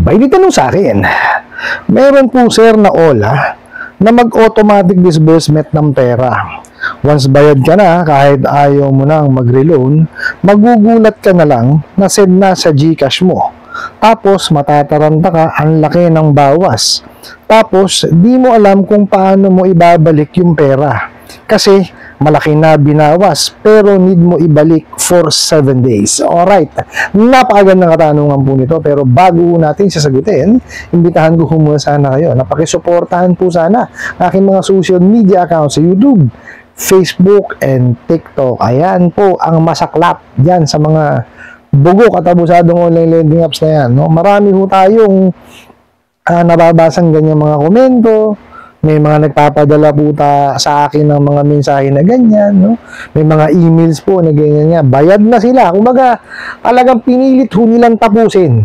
May tanong sa akin, meron po sir na Ola na mag-automatic disbursement ng pera. Once bayad ka na, kahit ayaw mo nang mag-reloan, magugulat ka na lang na send na sa GCash mo. Tapos matataranta ka, ang laki ng bawas. Tapos di mo alam kung paano mo ibabalik yung pera. Kasi malaki na binawas, pero need mo ibalik for 7 days. Alright, napakagandang katanungan po nito, pero bago natin sasagutin, imbitahan ko muna sana kayo na pakisuportahan po sana aking mga social media accounts sa YouTube, Facebook, and TikTok. Ayan po ang masaklap dyan sa mga bugok at abusadong online lending apps na yan. No? Marami po tayong nababasang ganyan mga komento. May mga nagpapadala po sa akin ng mga mensahe na ganyan, no? May mga emails po na ganyan nga. Bayad na sila. Kumbaga, talagang pinilit ho nilang tapusin,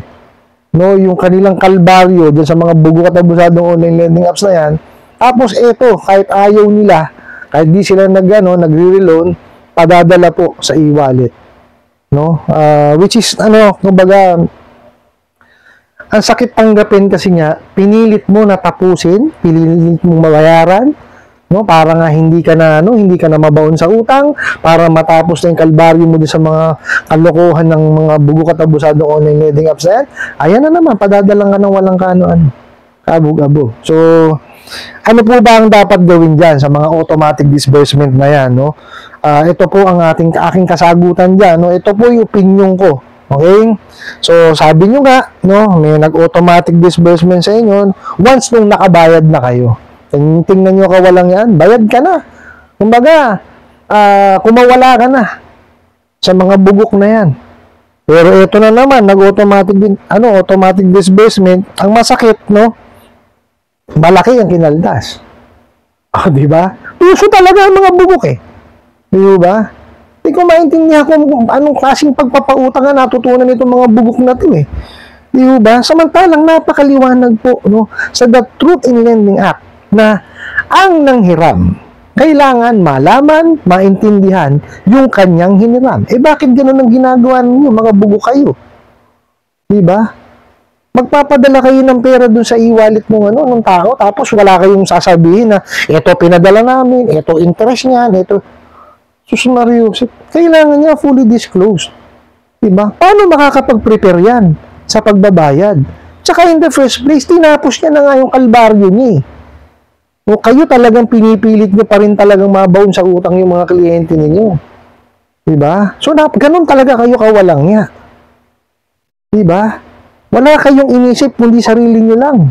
no? Yung kanilang kalbaryo dyan sa mga bugo at abusadong online lending apps na yan. Tapos eto, kahit ayaw nila, kahit di sila nagre-reloan, padadala po sa e-wallet, no? Which is, kumbaga, ang sakit tanggapin kasi nga, pinilit mo na tapusin, pinilit mo mabayaran, no? Para nga hindi ka na mabaon sa utang, para matapos na yung kalbaryo mo sa mga kalokohan ng mga bugo at abusadong online lending apps na yan. Ayan na naman, padadalang ka ng walang kabog-abo. So, ano po ba ang dapat gawin dyan sa mga automatic disbursement na yan, no? Ito po ang aking kasagutan dyan, no? Ito po yung opinion ko. Okay? So, sabi nyo nga, no, may nag-automatic disbursement sa inyo, once nung nakabayad na kayo. Tingnan nyo kawalang yan, bayad ka na. Kumbaga, kumawala ka na sa mga bugok na yan. Pero ito na naman, automatic disbursement, ang masakit, no, malaki ang kinaldas. Di ba? Puso talaga ang mga bugok Di ba? Hindi ko maintindihan kung anong klaseng pagpapautang na natutunan itong mga bugok na ito Di ba? Samantalang napakaliwanag po, no, sa The Truth in Lending Act na ang nanghiram kailangan malaman, maintindihan yung kanyang hiniram. Bakit ganun ang ginagawa ninyo, mga bugok kayo? Di ba? Magpapadala kayo ng pera dun sa e-wallet ng tao, tapos wala kayong sasabihin na ito pinadala namin, ito interest niyan, ito. Sus Mario, kailangan niya fully disclosed. Diba? Paano makakapag-prepare yan sa pagbabayad? Tsaka in the first place, tinapos niya na nga yung kalbaryo niya. O kayo talagang pinipilit niyo pa rin talagang mabaon sa utang yung mga kliyente ninyo. Diba? So, ganun talaga kayo kawalang niya. Diba? Wala kayong inisip, kundi sarili niyo lang.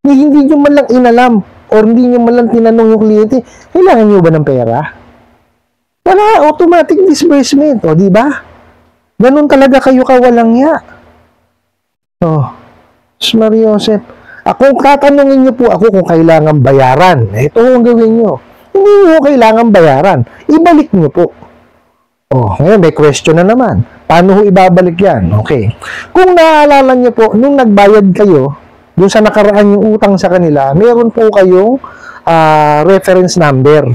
Hindi niyo man lang inalam or hindi nyo man lang tinanong yung kliyente, kailangan nyo ba ng pera? Wala, automatic disbursement. O, di ba? Ganun talaga kayo kawalang ya. Mario Joseph, kung tatanungin nyo po ako kung kailangan bayaran, ito ang gawin nyo. Hindi nyo kailangan bayaran. Ibalik nyo po. Ngayon may question na naman. Paano ho ibabalik yan? Okay. Kung naaalala nyo po, nung nagbayad kayo, doon sa nakaraan yung utang sa kanila, meron po kayong reference number.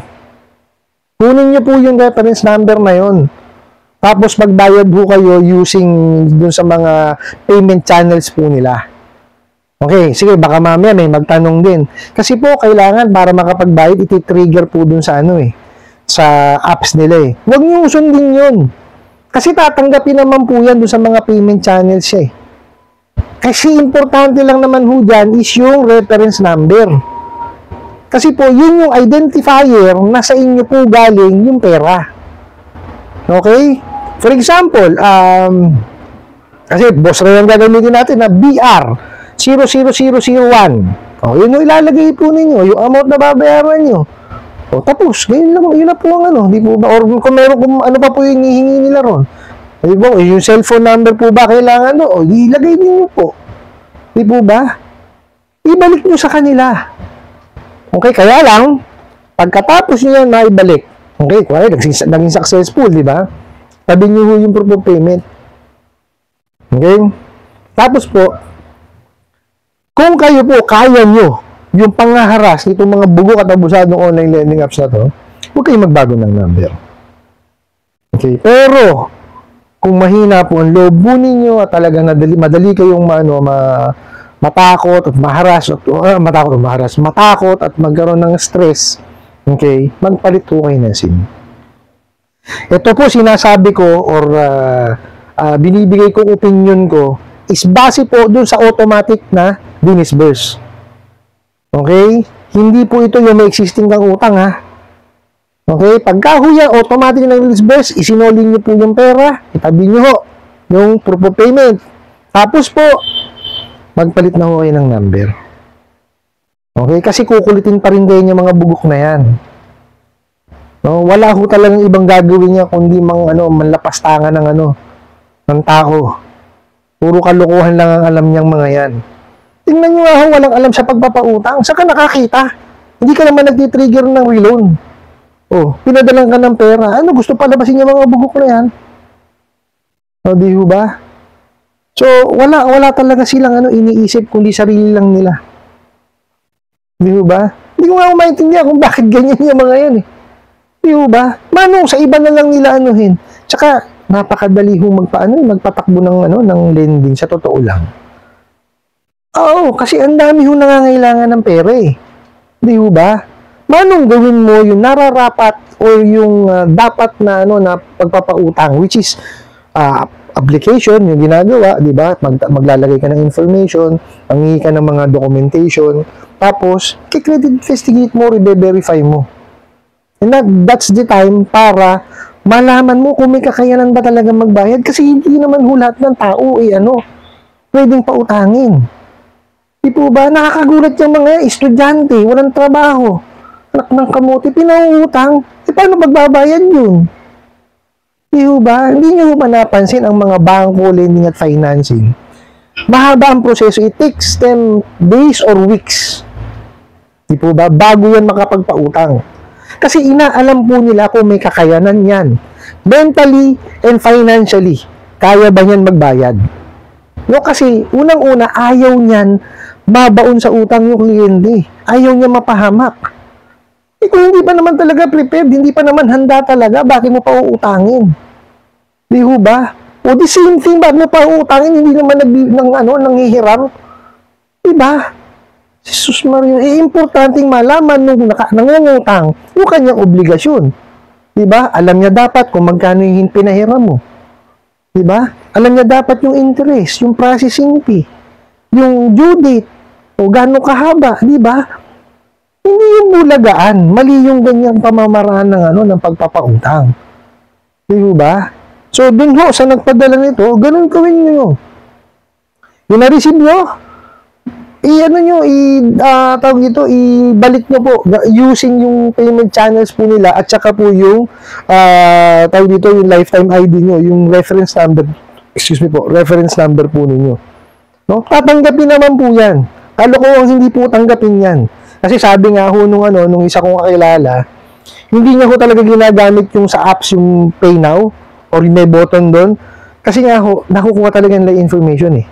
Kunin nyo po yung reference number na yun. Tapos magbayad po kayo using doon sa mga payment channels po nila. Okay, sige, baka mamaya may magtanong din. Kasi po, kailangan para makapagbayad, iti-trigger po doon sa sa apps nila Huwag nyo sundin yun. Kasi tatanggapin naman po yan doon sa mga payment channels Kasi importante lang naman ho dyan is yung reference number. Kasi po, yun yung identifier na sa inyo po galing yung pera. Okay? For example, kasi boss rin ang gagamitin natin na BR 00001. Yun yung ilalagay po ninyo, yung amount na babayaran nyo. Tapos, yun na po ang di po ba? Or kung meron pa po yung hihingi nila ron. Di ba? Yung cellphone number po ba kailangan ilagay niyo po. Di po ba? Ibalik nyo sa kanila. Okay, kaya lang, pagkatapos nyo yan maibalik, okay, kaya naging successful, di ba? Tabi nyo yung proof of payment. Okay? Tapos po, kung kayo po, kaya nyo, yung pangaharas nitong mga bugok at abusadong online lending apps na to, huwag kayong magbago ng number. Okay, pero, kung mahina po ang loob po ninyo at talagang madali kayong matakot at maharas matakot at magkaroon ng stress, okay, magpalit po kayo ng SIM. Ito po sinasabi ko or binibigay kong opinion ko is base po dun sa automatic na dinisburse. Okay? Hindi po ito yung may existing kang utang, ha? Okay? Pagka ho yan, automatic na dinisburse, isinoli nyo po yung pera, itabi nyo ho yung proof of payment. Tapos po, magpalit na ho kayo ng number. Okay? Kasi kukulitin pa rin kayo yung mga bugok na yan. No? Wala ho talagang ibang gagawin niya kundi manlapastangan ng tao. Puro kalokohan lang ang alam niyang mga yan. Tingnan nyo nga ho, walang alam sa pagpapautang. Saan ka nakakita? Hindi ka naman nagtitrigger ng reloan. Oh, pinadalang ka ng pera. Ano, gusto palabasin yung mga bugok na yan? O, di ho ba? So, wala talaga silang iniisip kundi sarili lang nila. Di ho ba? Hindi ko nga maintindihan kung bakit ganyan yung mga yan eh. Di ho ba? Manong, sa iba na lang nila anuhin. Tsaka, napakadali hong magpatakbo ng lending sa totoo lang. Oo, kasi ang dami hong nangangailangan ng pera eh. Di ho ba? Manong gawin mo yung nararapat o yung dapat na pagpapautang, which is application, yung ginagawa, di ba? Maglalagay ka ng information, mangingi ka ng mga documentation, tapos kikredit investigate mo, i-verify mo. And that's the time para malaman mo kung may kakayanan ba talaga magbayad, kasi hindi naman lahat ng tao pwedeng pautangin. Di po ba? Nakakagulat yung mga estudyante, walang trabaho, anak ng kamote, pinautang. Paano magbabayad yun? Di ba? Hindi nyo ba napansin ang mga bangko, lending at financing? Mahaba ang proseso. It takes them days or weeks. Di po ba? Bago yan makapagpautang. Kasi inaalam po nila kung may kakayanan yan. Mentally and financially, kaya ba yan magbayad? No, kasi unang-una, ayaw niyan mabaon sa utang yung kliyente. Ayaw niya mapahamak. Kung hindi pa naman talaga prepared, hindi pa naman handa talaga, bakit mo pa uutangin? Di ho ba? O the same thing, bakit mo pa uutangin, hindi naman nanghihiram? Di ba? Jesus Maria, importanteng malaman nung nangungutang yung kanyang obligasyon. Di ba? Alam niya dapat kung magkano yung pinahiram mo. Di ba? Alam niya dapat yung interest, yung processing fee, yung due date, o gano'ng kahaba, di ba? Hindi yung bulagaan, mali yung ganyang pamamaraan ng pagpapautang. Di ba? So, dun ho, sa nagpadala nito, ganun gawin nyo. Yung na-receive nyo, ibalik nyo po, using yung payment channels po nila, at saka po yung, yung lifetime ID nyo, yung reference number po ninyo. No? Tatanggapin naman po yan. Kalokohan hindi po tanggapin yan. Kasi sabi nga ho nung isa kong kakilala, hindi niya ho talaga ginagamit yung sa apps yung Pay Now or may button doon. Kasi nga ho, nakukuha talaga nila information eh.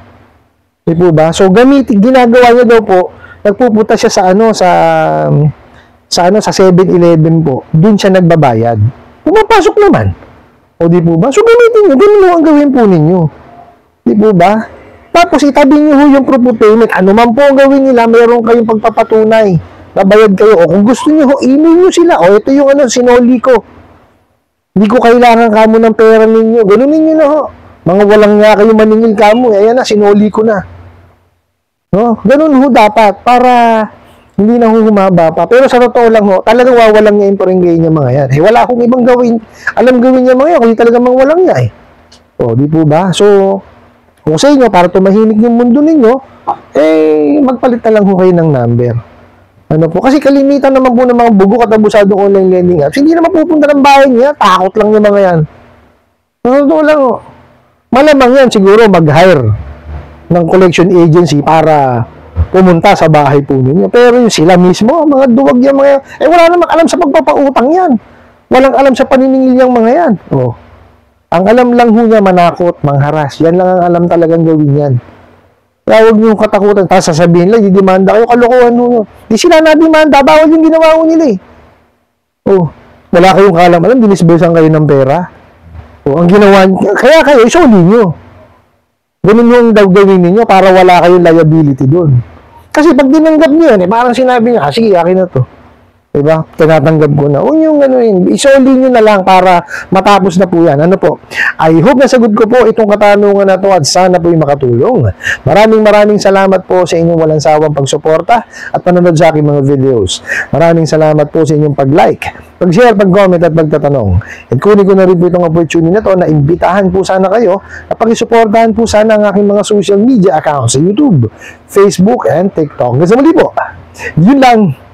Di po ba? So ginagawa niya daw po, nagpupunta siya sa 7-Eleven po. Doon siya nagbabayad. Pumapasok naman. O di po ba? So gamitin niyo, ganun ang gawin po ninyo. Di po ba? Tapos itabi nyo yung proof of payment. Ano man po ang gawin nila, mayroon kayong pagpapatunay. Nabayad kayo. O kung gusto nyo, email nyo sila. O ito yung sinoli ko. Hindi ko kailangan kamo ng pera ninyo. Ganunin nyo na ho. Mga walang nga kayo maningil kamo. Ayan na, sinoli ko na. No? Ganun ho dapat. Para hindi na ho humaba pa. Pero sa totoo lang ho, talagang wawalang ngayon pa rin ngayon yung mga yan. Wala akong ibang gawin. Alam gawin niya mga yan. Kung talagang mga walang nga eh. O, di po ba? So, kung sa inyo, para tumahimik yung mundo ninyo, magpalit na lang ho kayo ng number. Ano po? Kasi kalimitan naman po ng mga bugok at abusadong online lending apps, hindi naman pupunta ng bahay niya, takot lang yung mga yan. Totoo lang, malamang yan, siguro mag-hire ng collection agency para pumunta sa bahay po ninyo. Pero yung sila mismo, mga duwag yung mga yan, wala namang alam sa pagpapautang yan. Walang alam sa paniningil yung mga yan. Ang alam lang ho niya, manakot, mangharas. Yan lang ang alam talagang gawin yan. Kaya huwag niyong katakutan. Tapos sasabihin lang, didemanda kayo, kalokohan ho. Di sila na-demanda, bawal yung ginawa ho nila eh. Wala kayong kalam-alam, dinisbursan kayo ng pera. O, ang ginawa, kaya kayo, isoli nyo. Ganun yung gawin ninyo para wala kayong liability doon. Kasi pag dinanggap nyo yan, parang sinabi niya, sige, akin na to. Diba? Tinatanggap ko na. Huwag yung isoli nyo na lang para matapos na po yan. Ano po? I hope nasagot ko po itong katanungan na to at sana po'y makatulong. Maraming salamat po sa inyong walang sawang pagsuporta at panonood sa aking mga videos. Maraming salamat po sa inyong pag-like, pag-share, pag-comment at pagtatanong. At kunin ko na rin po itong opportunity na to na imbitahan po sana kayo na pag-suportahan po sana ang aking mga social media accounts sa YouTube, Facebook, and TikTok. Kasi muli po, yun lang.